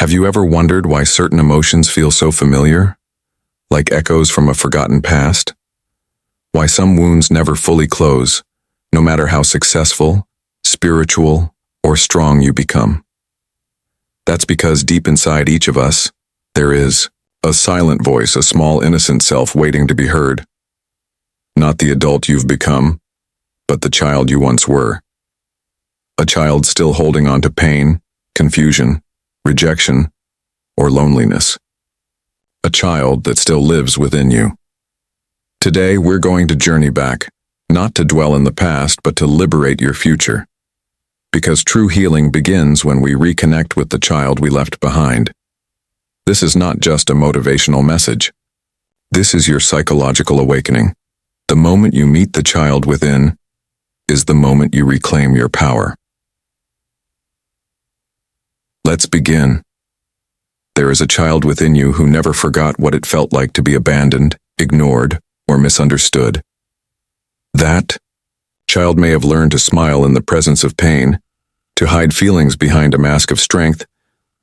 Have you ever wondered why certain emotions feel so familiar, like echoes from a forgotten past? Why some wounds never fully close, no matter how successful, spiritual, or strong you become? That's because deep inside each of us, there is a silent voice, a small innocent self waiting to be heard. Not the adult you've become, but the child you once were. A child still holding on to pain, confusion, rejection, or loneliness. A child that still lives within you. Today, we're going to journey back, not to dwell in the past, but to liberate your future. Because true healing begins when we reconnect with the child we left behind. This is not just a motivational message. This is your psychological awakening. The moment you meet the child within is the moment you reclaim your power. Let's begin. There is a child within you who never forgot what it felt like to be abandoned, ignored, or misunderstood. That child may have learned to smile in the presence of pain, to hide feelings behind a mask of strength,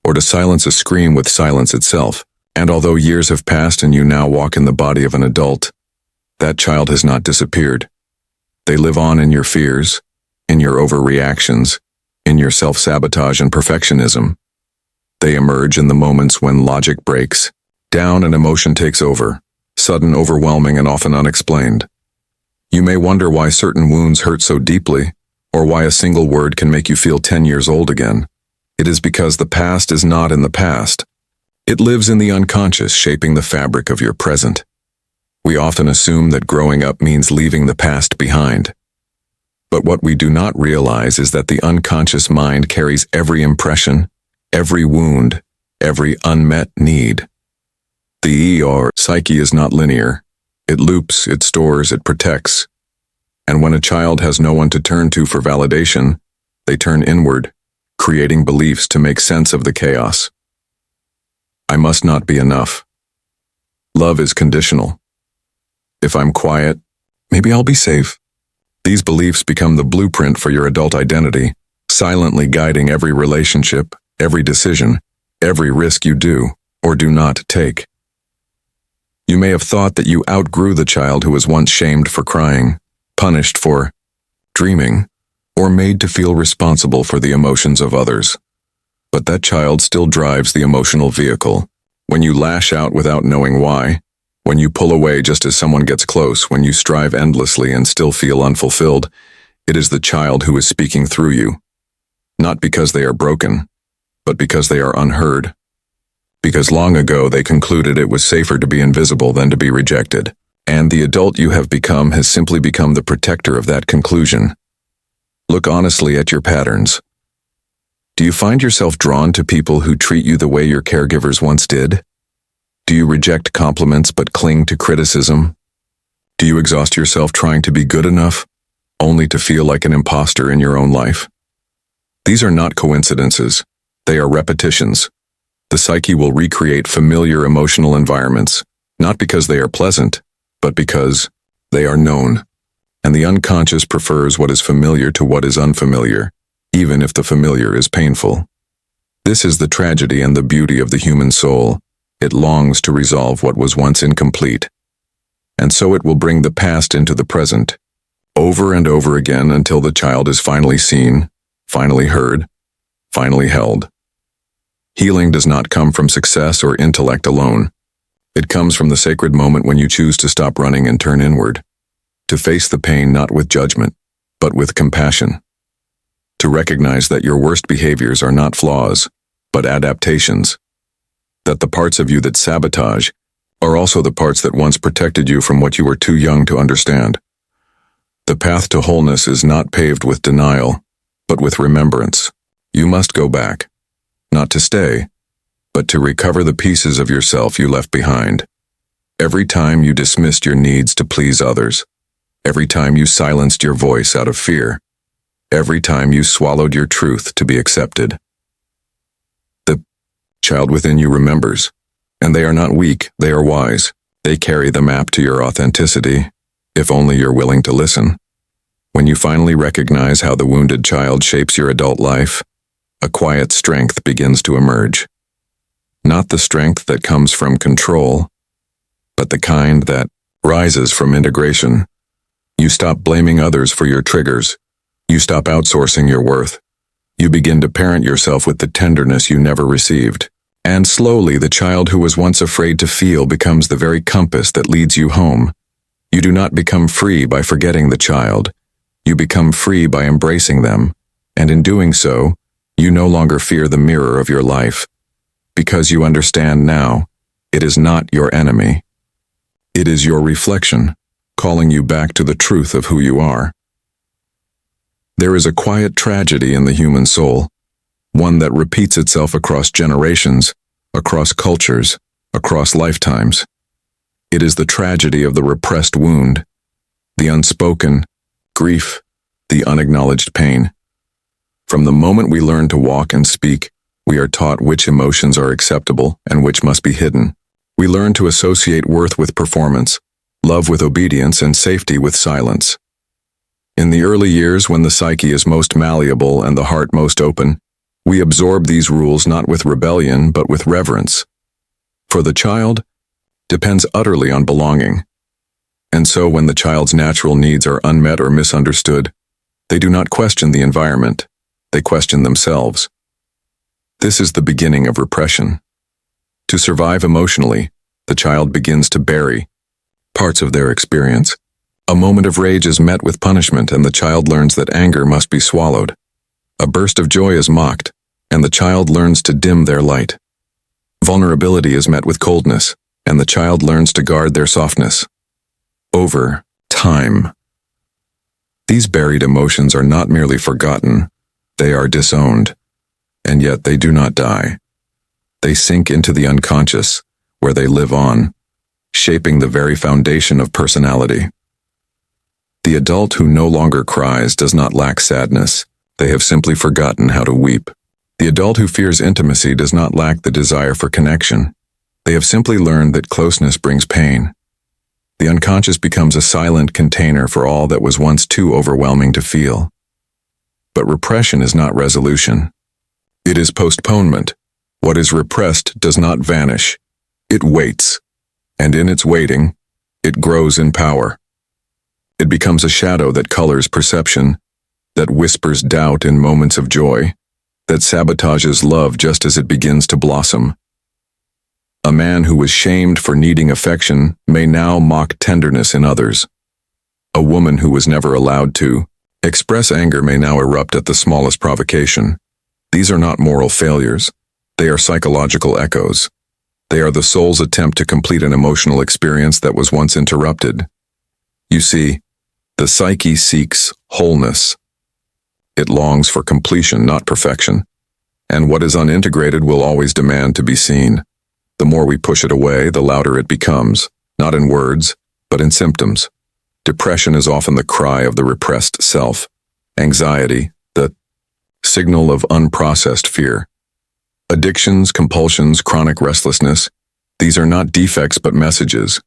or to silence a scream with silence itself. And although years have passed and you now walk in the body of an adult, that child has not disappeared. They live on in your fears, in your overreactions, in your self-sabotage and perfectionism. They emerge in the moments when logic breaks down and emotion takes over, sudden, overwhelming, and often unexplained. You may wonder why certain wounds hurt so deeply, or why a single word can make you feel 10 years old again. It is because the past is not in the past. It lives in the unconscious, shaping the fabric of your present. We often assume that growing up means leaving the past behind. But what we do not realize is that the unconscious mind carries every impression, every wound, every unmet need. The psyche is not linear. It loops, it stores, it protects. And when a child has no one to turn to for validation, they turn inward, creating beliefs to make sense of the chaos. I must not be enough. Love is conditional. If I'm quiet, maybe I'll be safe. These beliefs become the blueprint for your adult identity, silently guiding every relationship, every decision, every risk you do or do not take. You may have thought that you outgrew the child who was once shamed for crying, punished for dreaming, or made to feel responsible for the emotions of others. But that child still drives the emotional vehicle. When you lash out without knowing why, when you pull away just as someone gets close, when you strive endlessly and still feel unfulfilled, it is the child who is speaking through you. Not because they are broken, but because they are unheard. Because long ago they concluded it was safer to be invisible than to be rejected. And the adult you have become has simply become the protector of that conclusion. Look honestly at your patterns. Do you find yourself drawn to people who treat you the way your caregivers once did? Do you reject compliments but cling to criticism? Do you exhaust yourself trying to be good enough, only to feel like an imposter in your own life? These are not coincidences. They are repetitions. The psyche will recreate familiar emotional environments, not because they are pleasant, but because they are known. And the unconscious prefers what is familiar to what is unfamiliar, even if the familiar is painful. This is the tragedy and the beauty of the human soul. It longs to resolve what was once incomplete. And so it will bring the past into the present, over and over again until the child is finally seen, finally heard, finally held. Healing does not come from success or intellect alone. It comes from the sacred moment when you choose to stop running and turn inward, to face the pain not with judgment, but with compassion. To recognize that your worst behaviors are not flaws, but adaptations. That the parts of you that sabotage are also the parts that once protected you from what you were too young to understand. The path to wholeness is not paved with denial, but with remembrance. You must go back, not to stay, but to recover the pieces of yourself you left behind. Every time you dismissed your needs to please others, every time you silenced your voice out of fear, every time you swallowed your truth to be accepted. The child within you remembers, and they are not weak, they are wise. They carry the map to your authenticity, if only you're willing to listen. When you finally recognize how the wounded child shapes your adult life, a quiet strength begins to emerge. Not the strength that comes from control, but the kind that rises from integration. You stop blaming others for your triggers. You stop outsourcing your worth. You begin to parent yourself with the tenderness you never received. And slowly, the child who was once afraid to feel becomes the very compass that leads you home. You do not become free by forgetting the child. You become free by embracing them, and in doing so, you no longer fear the mirror of your life. Because you understand now, it is not your enemy. It is your reflection, calling you back to the truth of who you are. There is a quiet tragedy in the human soul, one that repeats itself across generations, across cultures, across lifetimes. It is the tragedy of the repressed wound, the unspoken grief, the unacknowledged pain. From the moment we learn to walk and speak, we are taught which emotions are acceptable and which must be hidden. We learn to associate worth with performance, love with obedience, and safety with silence. In the early years, when the psyche is most malleable and the heart most open, we absorb these rules not with rebellion but with reverence. For the child, depends utterly on belonging. And so when the child's natural needs are unmet or misunderstood, they do not question the environment, they question themselves. This is the beginning of repression. To survive emotionally, the child begins to bury parts of their experience. A moment of rage is met with punishment, and the child learns that anger must be swallowed. A burst of joy is mocked, and the child learns to dim their light. Vulnerability is met with coldness, and the child learns to guard their softness. Over time, these buried emotions are not merely forgotten, they are disowned, and yet they do not die. They sink into the unconscious, where they live on, shaping the very foundation of personality. The adult who no longer cries does not lack sadness, they have simply forgotten how to weep. The adult who fears intimacy does not lack the desire for connection, they have simply learned that closeness brings pain. The unconscious becomes a silent container for all that was once too overwhelming to feel. But repression is not resolution. It is postponement. What is repressed does not vanish. It waits, and in its waiting, it grows in power. It becomes a shadow that colors perception, that whispers doubt in moments of joy, that sabotages love just as it begins to blossom. A man who was shamed for needing affection may now mock tenderness in others. A woman who was never allowed to express anger may now erupt at the smallest provocation. These are not moral failures. They are psychological echoes. They are the soul's attempt to complete an emotional experience that was once interrupted. You see, the psyche seeks wholeness. It longs for completion, not perfection. And what is unintegrated will always demand to be seen. The more we push it away, the louder it becomes, not in words, but in symptoms. Depression is often the cry of the repressed self. Anxiety, the signal of unprocessed fear. Addictions, compulsions, chronic restlessness, these are not defects but messages.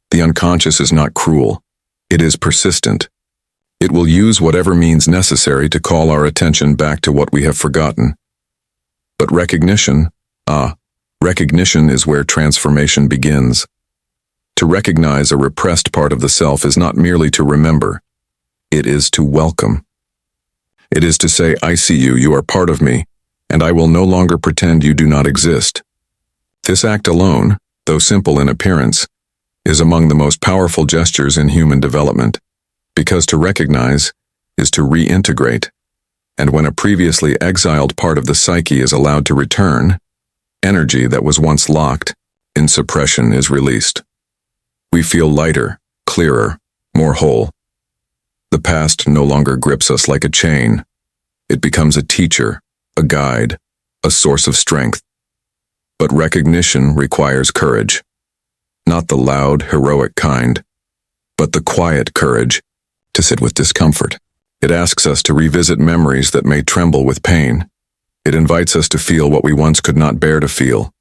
The unconscious is not cruel. It is persistent. It will use whatever means necessary to call our attention back to what we have forgotten. But recognition is where transformation begins. To recognize a repressed part of the self is not merely to remember. It is to welcome. It is to say, I see you, you are part of me, and I will no longer pretend you do not exist. This act alone, though simple in appearance, is among the most powerful gestures in human development, because to recognize is to reintegrate, and when a previously exiled part of the psyche is allowed to return, energy that was once locked in suppression is released. We feel lighter, clearer, more whole. The past no longer grips us like a chain. It becomes a teacher, a guide, a source of strength. But recognition requires courage. Not the loud, heroic kind, but the quiet courage to sit with discomfort. It asks us to revisit memories that may tremble with pain. It invites us to feel what we once could not bear to feel,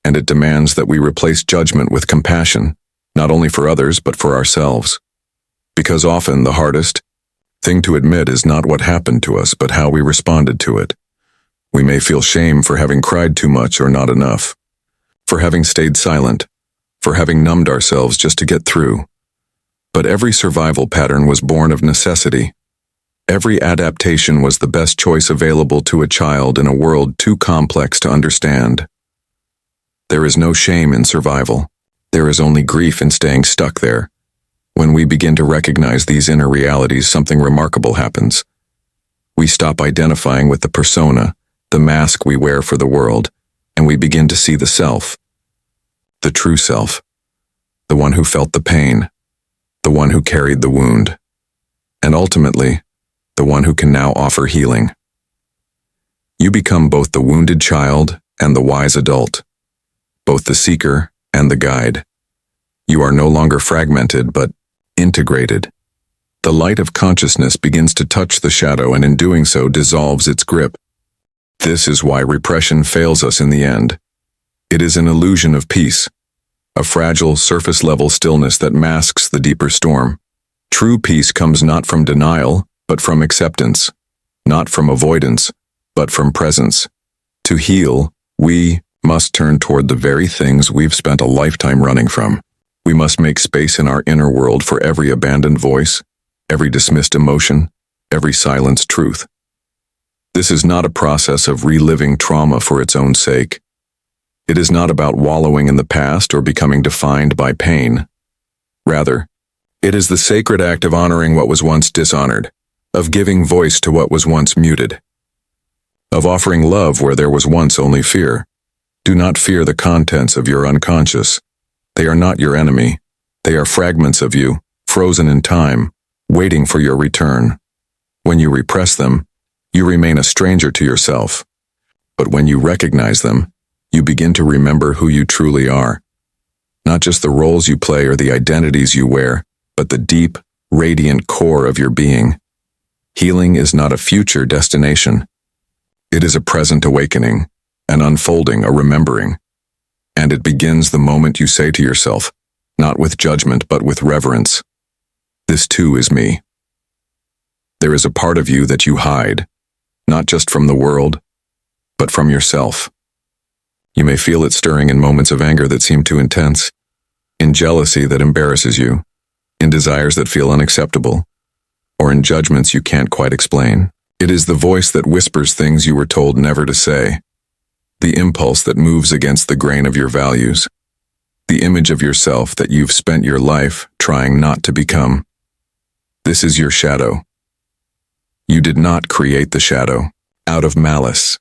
and it demands that we replace judgment with compassion, not only for others but for ourselves. Because often the hardest thing to admit is not what happened to us, but how we responded to it. We may feel shame for having cried too much or not enough, for having stayed silent, for having numbed ourselves just to get through. But every survival pattern was born of necessity. Every adaptation was the best choice available to a child in a world too complex to understand. There is no shame in survival. There is only grief in staying stuck there. When we begin to recognize these inner realities, something remarkable happens. We stop identifying with the persona, the mask we wear for the world, and we begin to see the self. The true self. The one who felt the pain. The one who carried the wound. And ultimately, the one who can now offer healing. You become both the wounded child and the wise adult, both the seeker and the guide. You are no longer fragmented, but integrated. The light of consciousness begins to touch the shadow and in doing so dissolves its grip. This is why repression fails us in the end. It is an illusion of peace, a fragile surface-level stillness that masks the deeper storm. True peace comes not from denial, but from acceptance, not from avoidance, but from presence. To heal, we must turn toward the very things we've spent a lifetime running from. We must make space in our inner world for every abandoned voice, every dismissed emotion, every silenced truth. This is not a process of reliving trauma for its own sake. It is not about wallowing in the past or becoming defined by pain. Rather, it is the sacred act of honoring what was once dishonored, of giving voice to what was once muted, of offering love where there was once only fear. Do not fear the contents of your unconscious. They are not your enemy. They are fragments of you, frozen in time, waiting for your return. When you repress them, you remain a stranger to yourself. But when you recognize them, you begin to remember who you truly are. Not just the roles you play or the identities you wear, but the deep, radiant core of your being. Healing is not a future destination. It is a present awakening, an unfolding, a remembering. And it begins the moment you say to yourself, not with judgment but with reverence, "This too is me." There is a part of you that you hide, not just from the world, but from yourself. You may feel it stirring in moments of anger that seem too intense, in jealousy that embarrasses you, in desires that feel unacceptable, or in judgments you can't quite explain. It is the voice that whispers things you were told never to say, the impulse that moves against the grain of your values, the image of yourself that you've spent your life trying not to become. This is your shadow. You did not create the shadow out of malice.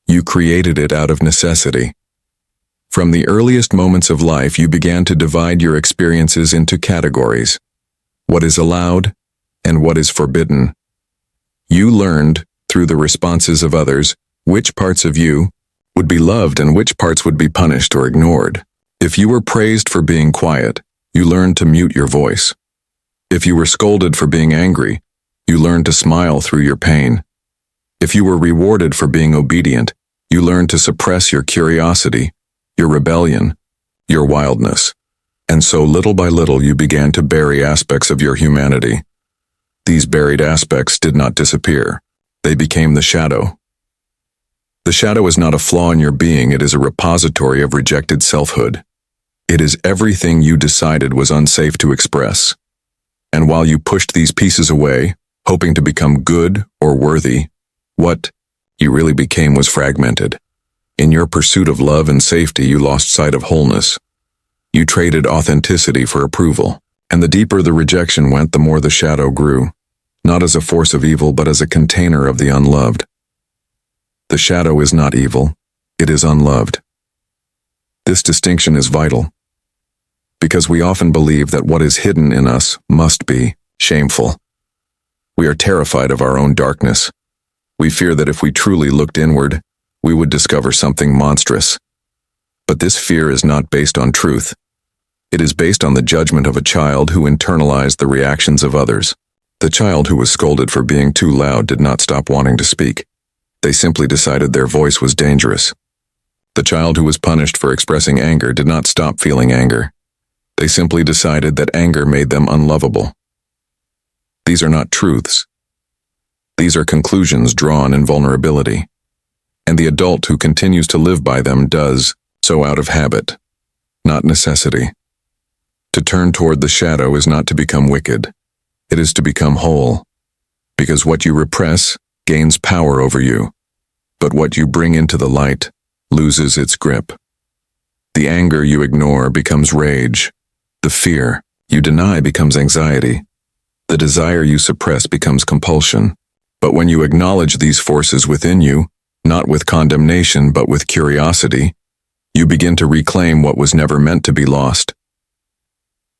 You created it out of necessity. From the earliest moments of life, you began to divide your experiences into categories: what is allowed and what is forbidden. You learned, through the responses of others, which parts of you would be loved and which parts would be punished or ignored. If you were praised for being quiet, you learned to mute your voice. If you were scolded for being angry, you learned to smile through your pain. If you were rewarded for being obedient, you learned to suppress your curiosity, your rebellion, your wildness. And so little by little you began to bury aspects of your humanity. These buried aspects did not disappear. They became the shadow. The shadow is not a flaw in your being, it is a repository of rejected selfhood. It is everything you decided was unsafe to express. And while you pushed these pieces away, hoping to become good or worthy, what you really became was fragmented. In your pursuit of love and safety, you lost sight of wholeness. You traded authenticity for approval. And the deeper the rejection went, the more the shadow grew, not as a force of evil, but as a container of the unloved. The shadow is not evil, it is unloved. This distinction is vital, because we often believe that what is hidden in us must be shameful. We are terrified of our own darkness. We fear that if we truly looked inward, we would discover something monstrous. But this fear is not based on truth. It is based on the judgment of a child who internalized the reactions of others. The child who was scolded for being too loud did not stop wanting to speak. They simply decided their voice was dangerous. The child who was punished for expressing anger did not stop feeling anger. They simply decided that anger made them unlovable. These are not truths. These are conclusions drawn in vulnerability. And the adult who continues to live by them does So out of habit, not necessity. To turn toward the shadow is not to become wicked. It is to become whole. Because what you repress gains power over you, but what you bring into the light loses its grip. The anger you ignore becomes rage. The fear you deny becomes anxiety. The desire you suppress becomes compulsion. But when you acknowledge these forces within you, not with condemnation but with curiosity, you begin to reclaim what was never meant to be lost.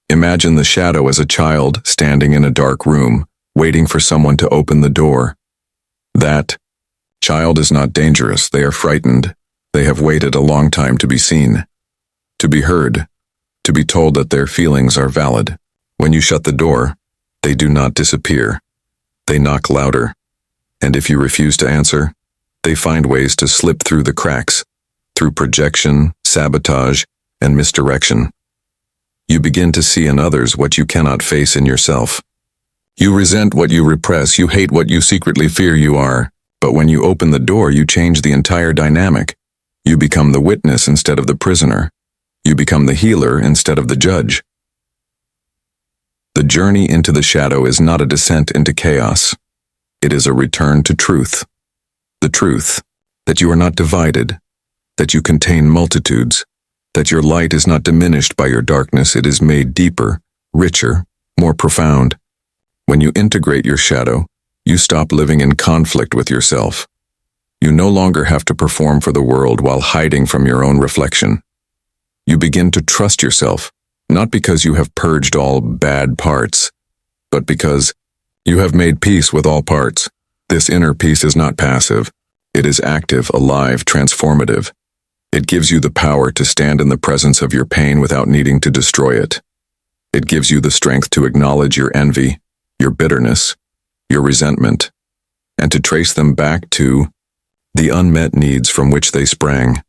Imagine the shadow as a child standing in a dark room, waiting for someone to open the door. That child is not dangerous. They are frightened. They have waited a long time to be seen, to be heard, to be told that their feelings are valid. When you shut the door, they do not disappear. They knock louder. And if you refuse to answer, they find ways to slip through the cracks, through projection, sabotage, and misdirection. You begin to see in others what you cannot face in yourself. You resent what you repress, you hate what you secretly fear you are. But when you open the door, you change the entire dynamic. You become the witness instead of the prisoner. You become the healer instead of the judge. The journey into the shadow is not a descent into chaos. It is a return to truth. The truth that you are not divided, that you contain multitudes, that your light is not diminished by your darkness, it is made deeper, richer, more profound. When you integrate your shadow, you stop living in conflict with yourself. You no longer have to perform for the world while hiding from your own reflection. You begin to trust yourself, not because you have purged all bad parts, but because you have made peace with all parts. This inner peace is not passive. It is active, alive, transformative. It gives you the power to stand in the presence of your pain without needing to destroy it. It gives you the strength to acknowledge your envy, your bitterness, your resentment, and to trace them back to the unmet needs from which they sprang.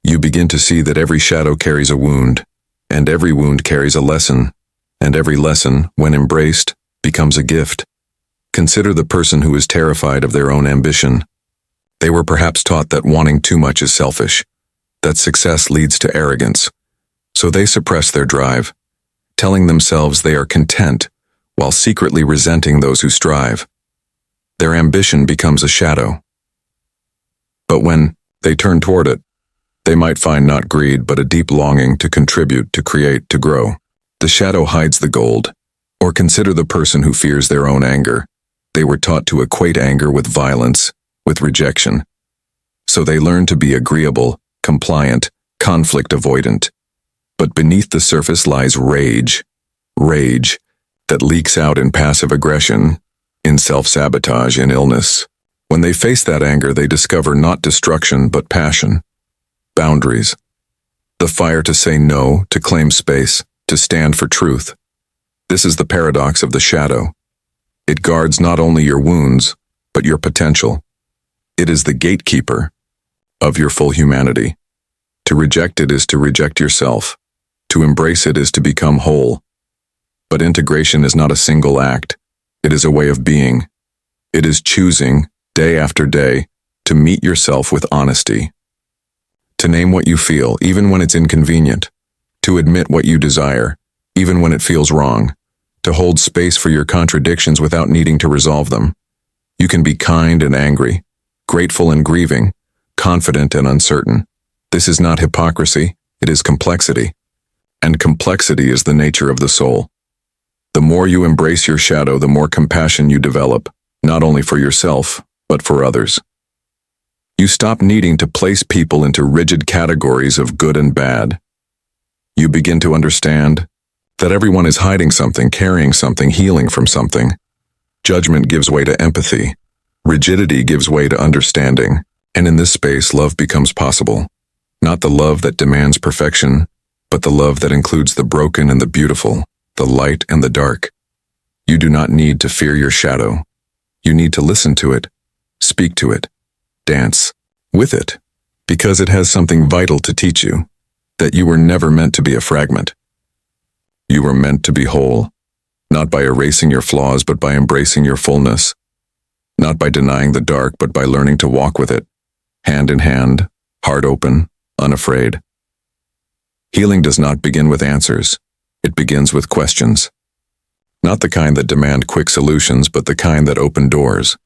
You begin to see that every shadow carries a wound, and every wound carries a lesson, and every lesson, when embraced, becomes a gift. Consider the person who is terrified of their own ambition. They were perhaps taught that wanting too much is selfish, that success leads to arrogance. So they suppress their drive, telling themselves they are content while secretly resenting those who strive. Their ambition becomes a shadow. But when they turn toward it, they might find not greed but a deep longing to contribute, to create, to grow. The shadow hides the gold. Or consider the person who fears their own anger. They were taught to equate anger with violence, with rejection. So they learn to be agreeable, compliant, conflict avoidant. But beneath the surface lies rage. Rage that leaks out in passive aggression, in self-sabotage, in illness. When they face that anger, they discover not destruction but passion. Boundaries. The fire to say no, to claim space, to stand for truth. This is the paradox of the shadow. It guards not only your wounds, but your potential. It is the gatekeeper of your full humanity. To reject it is to reject yourself. To embrace it is to become whole. But integration is not a single act. It is a way of being. It is choosing, day after day, to meet yourself with honesty. To name what you feel, even when it's inconvenient. To admit what you desire, even when it feels wrong. To hold space for your contradictions without needing to resolve them. You can be kind and angry, grateful and grieving, confident and uncertain. This is not hypocrisy, it is complexity. And complexity is the nature of the soul. The more you embrace your shadow, the more compassion you develop, not only for yourself, but for others. You stop needing to place people into rigid categories of good and bad. You begin to understand that everyone is hiding something, carrying something, healing from something. Judgment gives way to empathy. Rigidity gives way to understanding. And in this space, love becomes possible. Not the love that demands perfection, but the love that includes the broken and the beautiful, the light and the dark. You do not need to fear your shadow. You need to listen to it, speak to it, dance with it, because it has something vital to teach you, that you were never meant to be a fragment. You were meant to be whole, not by erasing your flaws, but by embracing your fullness, not by denying the dark, but by learning to walk with it, hand in hand, heart open, unafraid. Healing does not begin with answers. It begins with questions. Not the kind that demand quick solutions, but the kind that open doors.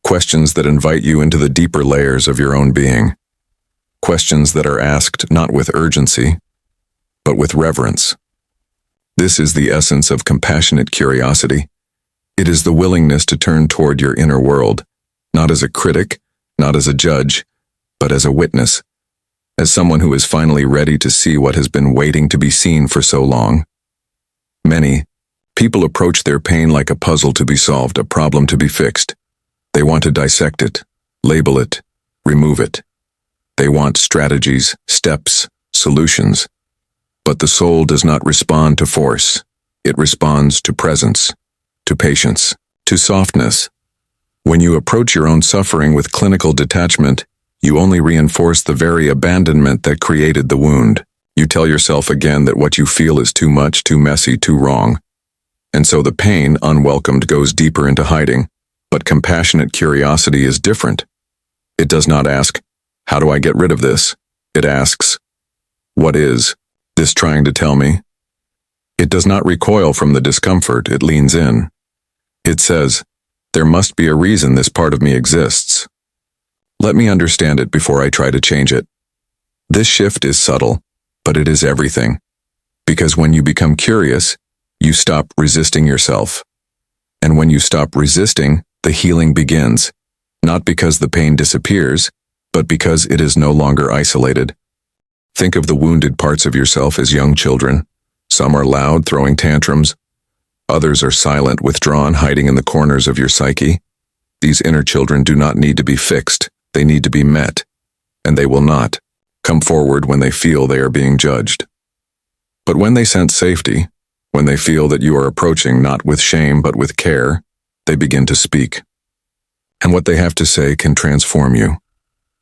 Questions that invite you into the deeper layers of your own being. Questions that are asked not with urgency, but with reverence. This is the essence of compassionate curiosity. It is the willingness to turn toward your inner world, not as a critic, not as a judge, but as a witness, as someone who is finally ready to see what has been waiting to be seen for so long. Many people approach their pain like a puzzle to be solved, a problem to be fixed. They want to dissect it, label it, remove it. They want strategies, steps, solutions. But the soul does not respond to force. It responds to presence, to patience, to softness. When you approach your own suffering with clinical detachment, you only reinforce the very abandonment that created the wound. You tell yourself again that what you feel is too much, too messy, too wrong. And so the pain, unwelcomed, goes deeper into hiding. But compassionate curiosity is different. It does not ask, how do I get rid of this? It asks, what is this trying to tell me? It does not recoil from the discomfort, it leans in. It says, there must be a reason this part of me exists. Let me understand it before I try to change it. This shift is subtle, but it is everything. Because when you become curious, you stop resisting yourself. And when you stop resisting, the healing begins, not because the pain disappears, but because it is no longer isolated. Think of the wounded parts of yourself as young children. Some are loud, throwing tantrums. Others are silent, withdrawn, hiding in the corners of your psyche. These inner children do not need to be fixed. They need to be met. And they will not come forward when they feel they are being judged. But when they sense safety, when they feel that you are approaching not with shame but with care, they begin to speak. And what they have to say can transform you.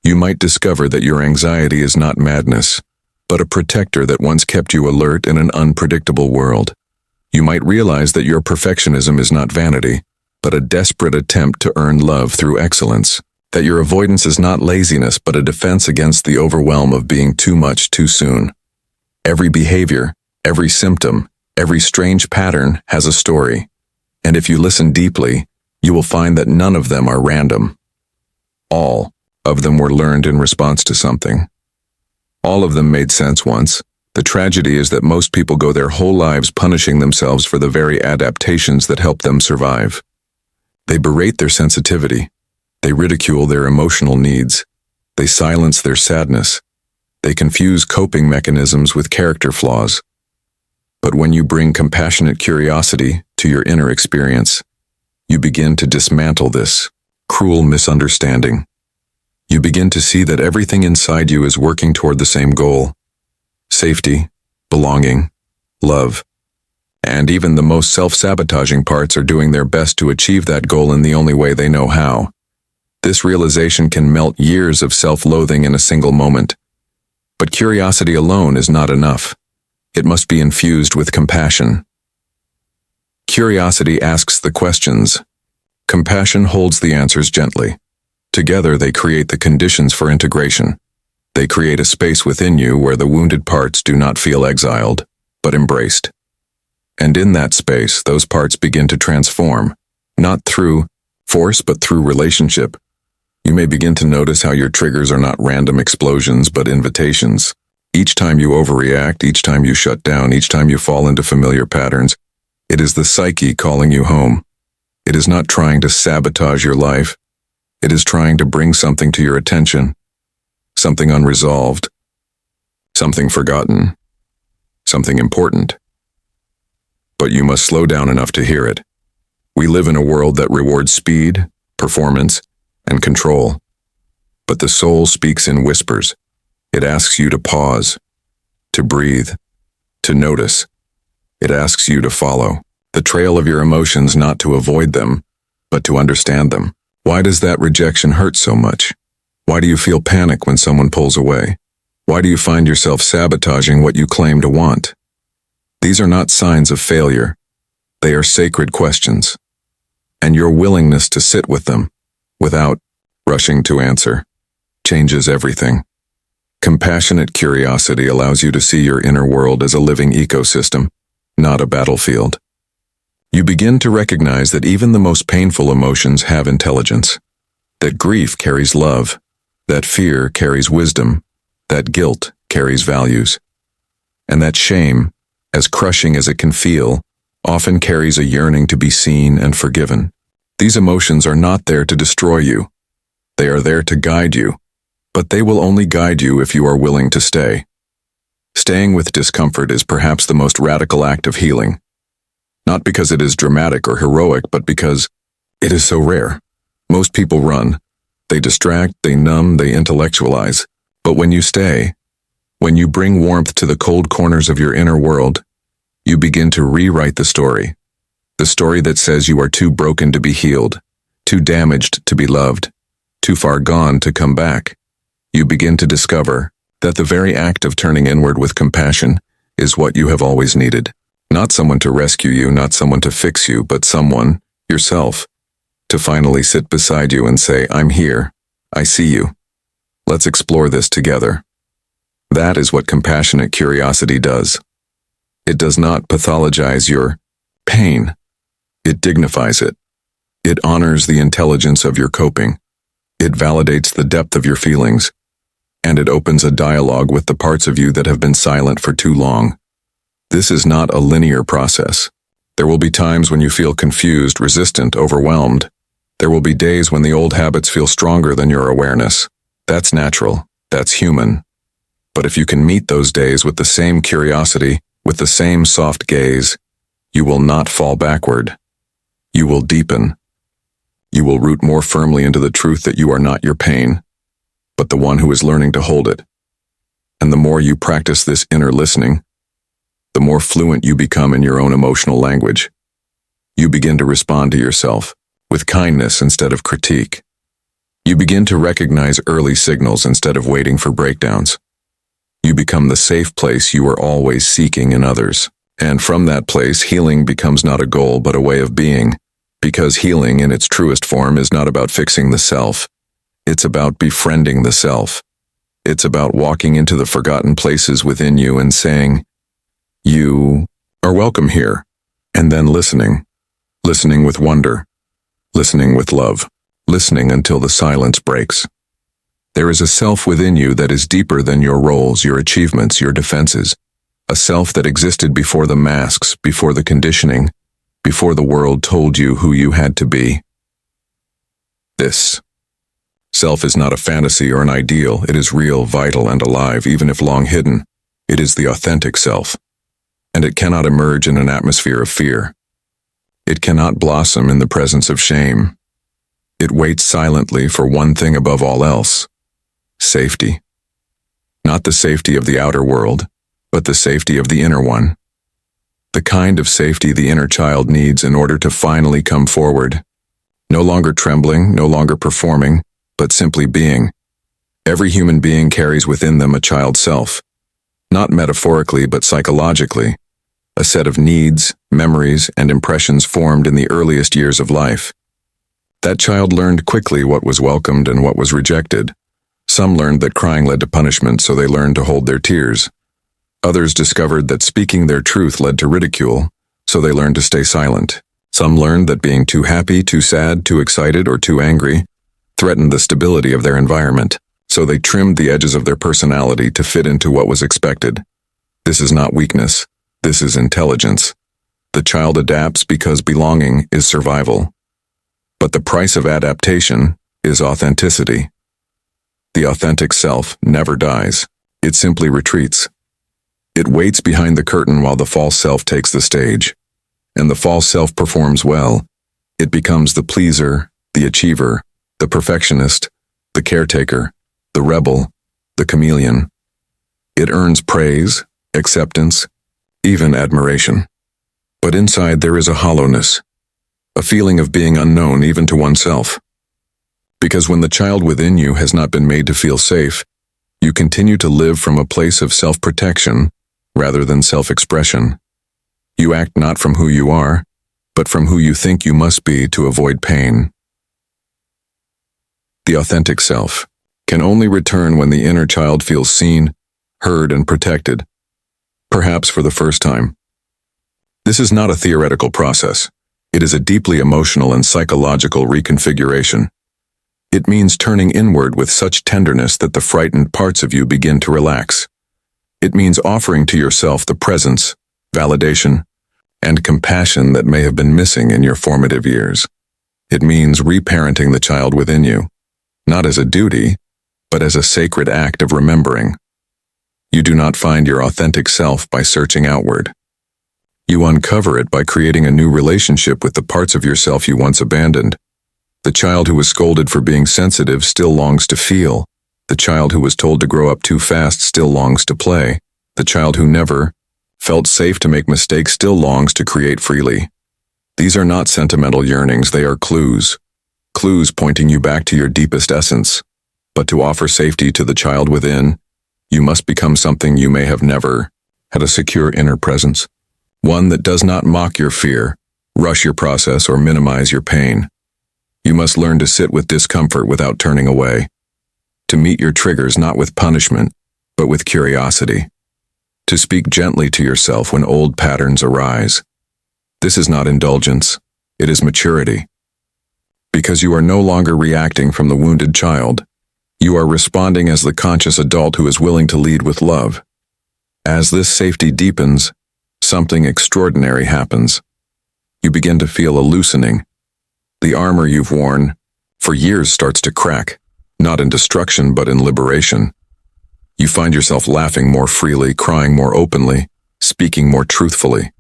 You might discover that your anxiety is not madness, but a protector that once kept you alert in an unpredictable world. You might realize that your perfectionism is not vanity, but a desperate attempt to earn love through excellence. That your avoidance is not laziness, but a defense against the overwhelm of being too much too soon. Every behavior, every symptom, every strange pattern has a story. And if you listen deeply, you will find that none of them are random. All of them were learned in response to something. All of them made sense once. The tragedy is that most people go their whole lives punishing themselves for the very adaptations that help them survive. They berate their sensitivity. They ridicule their emotional needs. They silence their sadness. They confuse coping mechanisms with character flaws. But when you bring compassionate curiosity to your inner experience, you begin to dismantle this cruel misunderstanding. You begin to see that everything inside you is working toward the same goal: safety, belonging, love. And even the most self-sabotaging parts are doing their best to achieve that goal in the only way they know how. This realization can melt years of self-loathing in a single moment. But curiosity alone is not enough. It must be infused with compassion. Curiosity asks the questions. Compassion holds the answers gently. Together they create the conditions for integration. They create a space within you where the wounded parts do not feel exiled, but embraced. And in that space, those parts begin to transform, not through force but through relationship. You may begin to notice how your triggers are not random explosions but invitations. Each time you overreact, each time you shut down, each time you fall into familiar patterns, it is the psyche calling you home. It is not trying to sabotage your life. It is trying to bring something to your attention, something unresolved, something forgotten, something important. But you must slow down enough to hear it. We live in a world that rewards speed, performance, and control. But the soul speaks in whispers. It asks you to pause, to breathe, to notice. It asks you to follow the trail of your emotions, not to avoid them, but to understand them. Why does that rejection hurt so much? Why do you feel panic when someone pulls away? Why do you find yourself sabotaging what you claim to want? These are not signs of failure. They are sacred questions. And your willingness to sit with them, without rushing to answer, changes everything. Compassionate curiosity allows you to see your inner world as a living ecosystem, not a battlefield. You begin to recognize that even the most painful emotions have intelligence, that grief carries love, that fear carries wisdom, that guilt carries values, and that shame, as crushing as it can feel, often carries a yearning to be seen and forgiven. These emotions are not there to destroy you. They are there to guide you, but they will only guide you if you are willing to stay. Staying with discomfort is perhaps the most radical act of healing. Not because it is dramatic or heroic, but because it is so rare. Most people run. They distract, they numb, they intellectualize. But when you stay, when you bring warmth to the cold corners of your inner world, you begin to rewrite the story. The story that says you are too broken to be healed, too damaged to be loved, too far gone to come back. You begin to discover that the very act of turning inward with compassion is what you have always needed. Not someone to rescue you, not someone to fix you, but someone, yourself, to finally sit beside you and say, "I'm here. I see you. Let's explore this together." That is what compassionate curiosity does. It does not pathologize your pain. It dignifies it. It honors the intelligence of your coping. It validates the depth of your feelings. And it opens a dialogue with the parts of you that have been silent for too long. This is not a linear process. There will be times when you feel confused, resistant, overwhelmed. There will be days when the old habits feel stronger than your awareness. That's natural. That's human. But if you can meet those days with the same curiosity, with the same soft gaze, you will not fall backward. You will deepen. You will root more firmly into the truth that you are not your pain, but the one who is learning to hold it. And the more you practice this inner listening, the more fluent you become in your own emotional language. You begin to respond to yourself with kindness instead of critique. You begin to recognize early signals instead of waiting for breakdowns. You become the safe place you are always seeking in others. And from that place, healing becomes not a goal but a way of being, because healing in its truest form is not about fixing the self. It's about befriending the self. It's about walking into the forgotten places within you and saying, "You are welcome here," and then listening with wonder, listening with love, listening until the silence breaks. There is a self within you that is deeper than your roles, your achievements, your defenses, a self that existed before the masks, before the conditioning, before the world told you who you had to be. This self is not a fantasy or an ideal. It is real, vital, and alive, even if long hidden. It is the authentic self. And it cannot emerge in an atmosphere of fear. It cannot blossom in the presence of shame. It waits silently for one thing above all else: safety. Not the safety of the outer world, but the safety of the inner one. The kind of safety the inner child needs in order to finally come forward. No longer trembling, no longer performing, but simply being. Every human being carries within them a child self. Not metaphorically, but psychologically. A set of needs, memories, and impressions formed in the earliest years of life. That child learned quickly what was welcomed and what was rejected. Some learned that crying led to punishment, so they learned to hold their tears. Others discovered that speaking their truth led to ridicule, so they learned to stay silent. Some learned that being too happy, too sad, too excited, or too angry threatened the stability of their environment, so they trimmed the edges of their personality to fit into what was expected. This is not weakness. This is intelligence. The child adapts because belonging is survival. But the price of adaptation is authenticity. The authentic self never dies. It simply retreats. It waits behind the curtain while the false self takes the stage. And the false self performs well. It becomes the pleaser, the achiever, the perfectionist, the caretaker, the rebel, the chameleon. It earns praise, acceptance, even admiration. But inside there is a hollowness, a feeling of being unknown even to oneself. Because when the child within you has not been made to feel safe, you continue to live from a place of self-protection rather than self-expression. You act not from who you are, but from who you think you must be to avoid pain. The authentic self can only return when the inner child feels seen, heard, and protected, perhaps for the first time. This is not a theoretical process. It is a deeply emotional and psychological reconfiguration. It means turning inward with such tenderness that the frightened parts of you begin to relax. It means offering to yourself the presence, validation, and compassion that may have been missing in your formative years. It means reparenting the child within you, not as a duty, but as a sacred act of remembering. You do not find your authentic self by searching outward. You uncover it by creating a new relationship with the parts of yourself you once abandoned. The child who was scolded for being sensitive still longs to feel. The child who was told to grow up too fast still longs to play. The child who never felt safe to make mistakes still longs to create freely. These are not sentimental yearnings, they are clues. Clues pointing you back to your deepest essence. But to offer safety to the child within, you must become something you may have never had: a secure inner presence. One that does not mock your fear, rush your process, or minimize your pain. You must learn to sit with discomfort without turning away. To meet your triggers not with punishment, but with curiosity. To speak gently to yourself when old patterns arise. This is not indulgence, it is maturity. Because you are no longer reacting from the wounded child, you are responding as the conscious adult who is willing to lead with love. As this safety deepens, something extraordinary happens. You begin to feel a loosening. The armor you've worn for years starts to crack, not in destruction but in liberation. You find yourself laughing more freely, crying more openly, speaking more truthfully.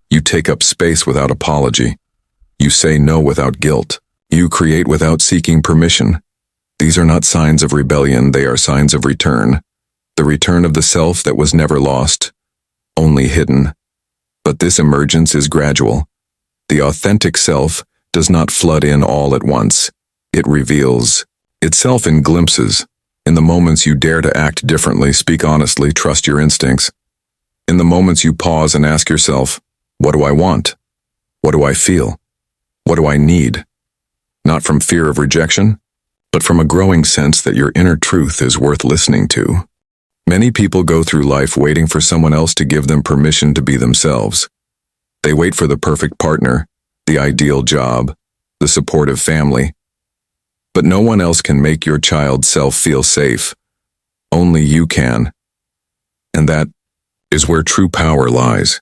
You take up space without apology. You say no without guilt. You create without seeking permission. These are not signs of rebellion, they are signs of return. The return of the self that was never lost, only hidden. But this emergence is gradual. The authentic self does not flood in all at once. It reveals itself in glimpses, in the moments you dare to act differently, speak honestly, trust your instincts. In the moments you pause and ask yourself, what do I want? What do I feel? What do I need? Not from fear of rejection, but from a growing sense that your inner truth is worth listening to. Many people go through life waiting for someone else to give them permission to be themselves. They wait for the perfect partner, the ideal job, the supportive family. But no one else can make your child's self feel safe. Only you can. And that is where true power lies.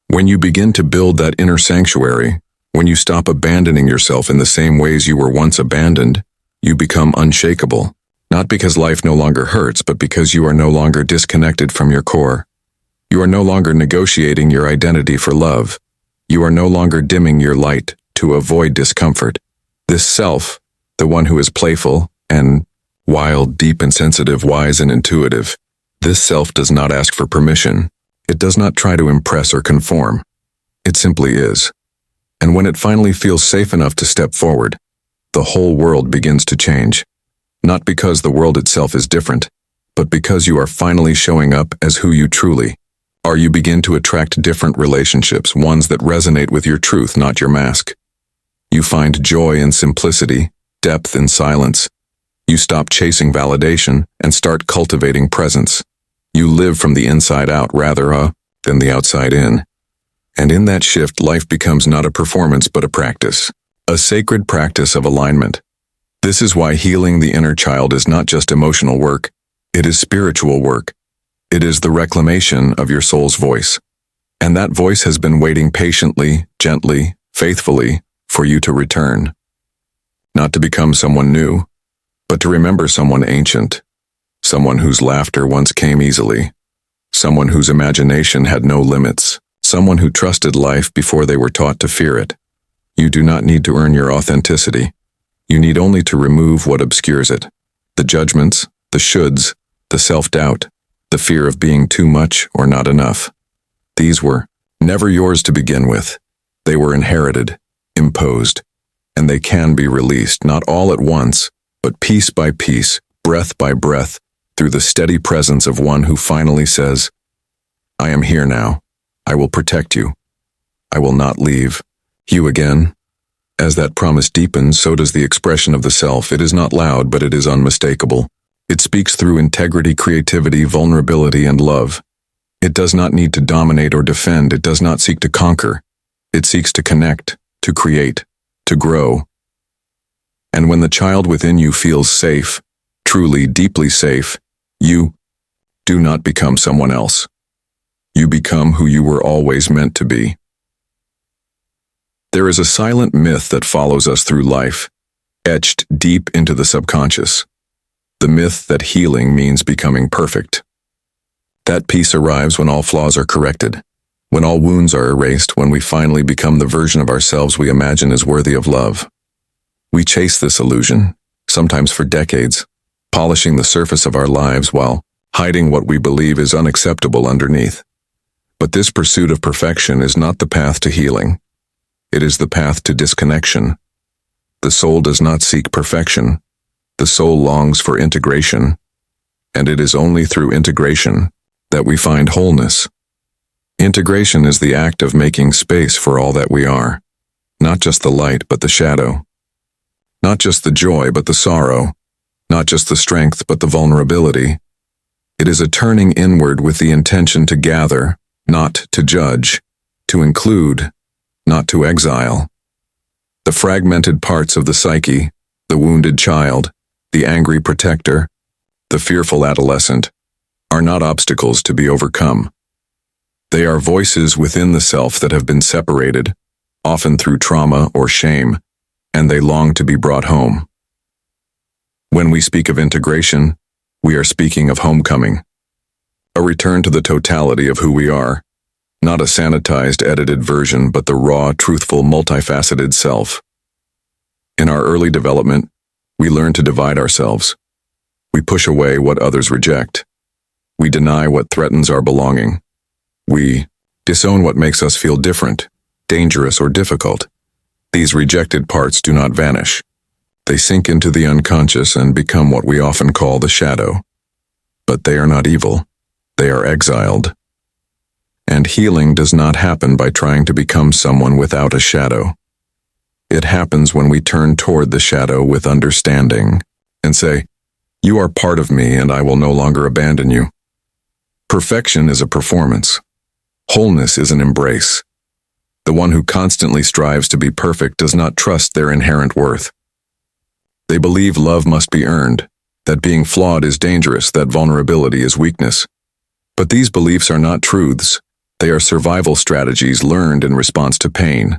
When you begin to build that inner sanctuary, when you stop abandoning yourself in the same ways you were once abandoned, you become unshakable. Not because life no longer hurts, but because you are no longer disconnected from your core. You are no longer negotiating your identity for love. You are no longer dimming your light to avoid discomfort. This self, the one who is playful and wild, deep and sensitive, wise and intuitive, this self does not ask for permission. It does not try to impress or conform. It simply is. And when it finally feels safe enough to step forward, the whole world begins to change. Not because the world itself is different, but because you are finally showing up as who you truly are. You begin to attract different relationships, ones that resonate with your truth, not your mask. You find joy in simplicity, depth in silence. You stop chasing validation and start cultivating presence. You live from the inside out rather than the outside in. And in that shift, life becomes not a performance but a practice. A sacred practice of alignment. This is why healing the inner child is not just emotional work, it is spiritual work. It is the reclamation of your soul's voice. And that voice has been waiting patiently, gently, faithfully for you to return. Not to become someone new, but to remember someone ancient, someone whose laughter once came easily, someone whose imagination had no limits, someone who trusted life before they were taught to fear it. You do not need to earn your authenticity. You need only to remove what obscures it. The judgments, the shoulds, the self-doubt, the fear of being too much or not enough. These were never yours to begin with. They were inherited, imposed, and they can be released, not all at once, but piece by piece, breath by breath, through the steady presence of one who finally says, I am here now. I will protect you. I will not leave you again. As that promise deepens, so does the expression of the self. It is not loud, but it is unmistakable. It speaks through integrity, creativity, vulnerability, and love. It does not need to dominate or defend. It does not seek to conquer. It seeks to connect, to create, to grow. And when the child within you feels safe, truly, deeply safe, you do not become someone else. You become who you were always meant to be. There is a silent myth that follows us through life, etched deep into the subconscious. The myth that healing means becoming perfect. That peace arrives when all flaws are corrected, when all wounds are erased, when we finally become the version of ourselves we imagine is worthy of love. We chase this illusion, sometimes for decades, polishing the surface of our lives while hiding what we believe is unacceptable underneath. But this pursuit of perfection is not the path to healing. It is the path to disconnection. The soul does not seek perfection. The soul longs for integration, and it is only through integration that we find wholeness. Integration is the act of making space for all that we are, not just the light but the shadow, not just the joy but the sorrow, not just the strength but the vulnerability. It is a turning inward with the intention to gather, not to judge, to include, not to exile. The fragmented parts of the psyche, the wounded child, the angry protector, the fearful adolescent, are not obstacles to be overcome. They are voices within the self that have been separated, often through trauma or shame, and they long to be brought home. When we speak of integration, we are speaking of homecoming, a return to the totality of who we are, not a sanitized, edited version, but the raw, truthful, multifaceted self. In our early development, we learn to divide ourselves. We push away what others reject. We deny what threatens our belonging. We disown what makes us feel different, dangerous, or difficult. These rejected parts do not vanish. They sink into the unconscious and become what we often call the shadow. But they are not evil. They are exiled. And healing does not happen by trying to become someone without a shadow. It happens when we turn toward the shadow with understanding and say, "You are part of me and I will no longer abandon you." Perfection is a performance. Wholeness is an embrace. The one who constantly strives to be perfect does not trust their inherent worth. They believe love must be earned, that being flawed is dangerous, that vulnerability is weakness. But these beliefs are not truths. They are survival strategies learned in response to pain.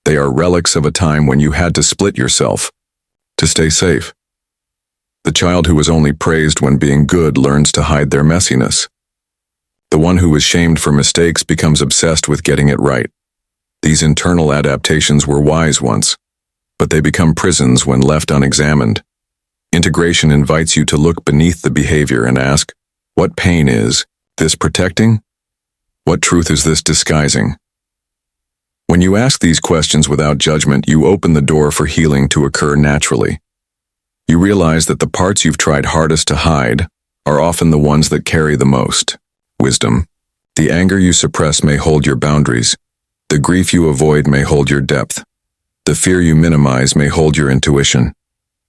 They are relics of a time when you had to split yourself to stay safe. The child who was only praised when being good learns to hide their messiness. The one who was shamed for mistakes becomes obsessed with getting it right. These internal adaptations were wise once, but they become prisons when left unexamined. Integration invites you to look beneath the behavior and ask, what pain is this protecting? What truth is this disguising? When you ask these questions without judgment, you open the door for healing to occur naturally. You realize that the parts you've tried hardest to hide are often the ones that carry the most wisdom. The anger you suppress may hold your boundaries. The grief you avoid may hold your depth. The fear you minimize may hold your intuition.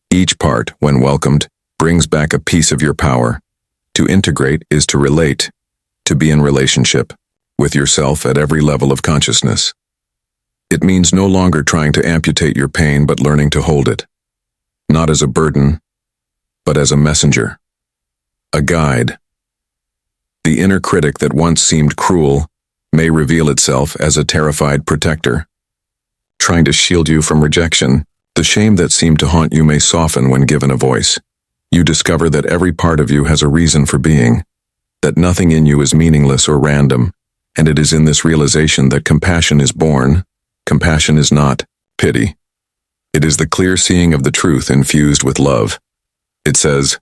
Each part, when welcomed, brings back a piece of your power. To integrate is to relate, to be in relationship with yourself at every level of consciousness. It means no longer trying to amputate your pain but learning to hold it, not as a burden, but as a messenger, a guide. The inner critic that once seemed cruel may reveal itself as a terrified protector, trying to shield you from rejection. The shame that seemed to haunt you may soften when given a voice. You discover that every part of you has a reason for being, that nothing in you is meaningless or random, and it is in this realization that compassion is born. Compassion is not pity. It is the clear seeing of the truth infused with love. It says,